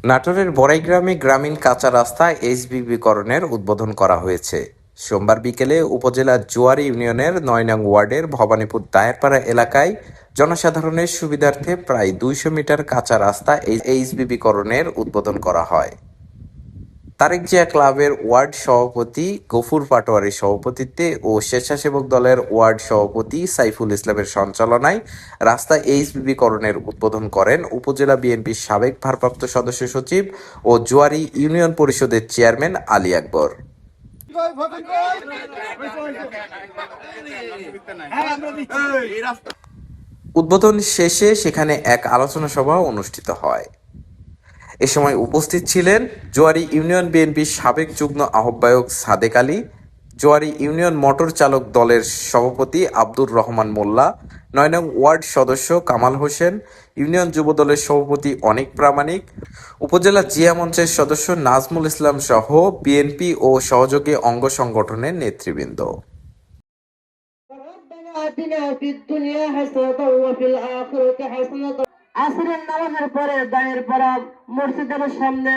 নাটোরের বড়াইগ্রামে গ্রামীণ কাঁচা রাস্তা এইচবিবিকরণের উদ্বোধন করা হয়েছে। সোমবার বিকেলে উপজেলার জোয়ারি ইউনিয়নের ৯ নং ওয়ার্ডের ভবানীপুর দায়েরপাড়া এলাকায় জনসাধারণের সুবিধার্থে প্রায় ২০০ মিটার কাঁচা রাস্তা এইচবিবিকরণের উদ্বোধন করা হয়। তারেক জিয়া ক্লাবের ওয়ার্ড সভাপতি গফুর পাটোয়ারির সভাপতিত্বে ও স্বেচ্ছাসেবক দলের ওয়ার্ড সভাপতি সাইফুল ইসলামের সঞ্চালনায় রাস্তা এইচবিবিকরণের উদ্বোধন করেন উপজেলা বিএনপির সাবেক ভারপ্রাপ্ত সদস্য সচিব ও জোয়ারি ইউনিয়ন পরিষদের চেয়ারম্যান আলী আকবর। উদ্বোধন শেষে সেখানে এক আলোচনা সভা অনুষ্ঠিত হয়। এ সময় উপস্থিত ছিলেন জোয়ারি ইউনিয়ন বিএনপির সাবেক যুগ্ম আহ্বায়ক সাদেক আলী, জোয়ারি ইউনিয়ন মোটর চালক দলের সভাপতি আব্দুর রহমান মোল্লা, ৯ নং ওয়ার্ড সদস্য কামাল হোসেন, ইউনিয়ন যুবদলের সভাপতি অনিক প্রামাণিক, উপজেলা জিয়া মঞ্চের সদস্য নাজমুল ইসলাম সহ বিএনপি ও সহযোগী অঙ্গ সংগঠনের নেতৃবৃন্দ। আসরের নামাজের পরে দায়েরপাড়া মসজিদের সামনে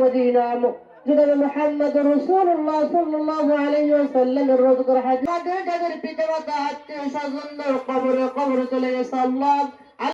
মদিনা জনাব মুহাম্মদ রাসূলুল্লাহ সাল্লাল্লাহু আলাইহি ওয়াসাল্লামের রওজার হাদিস যাদের পিতামাতা আত্মীয় স্বজনদের কবরে চলে গেছে, আল্লাহ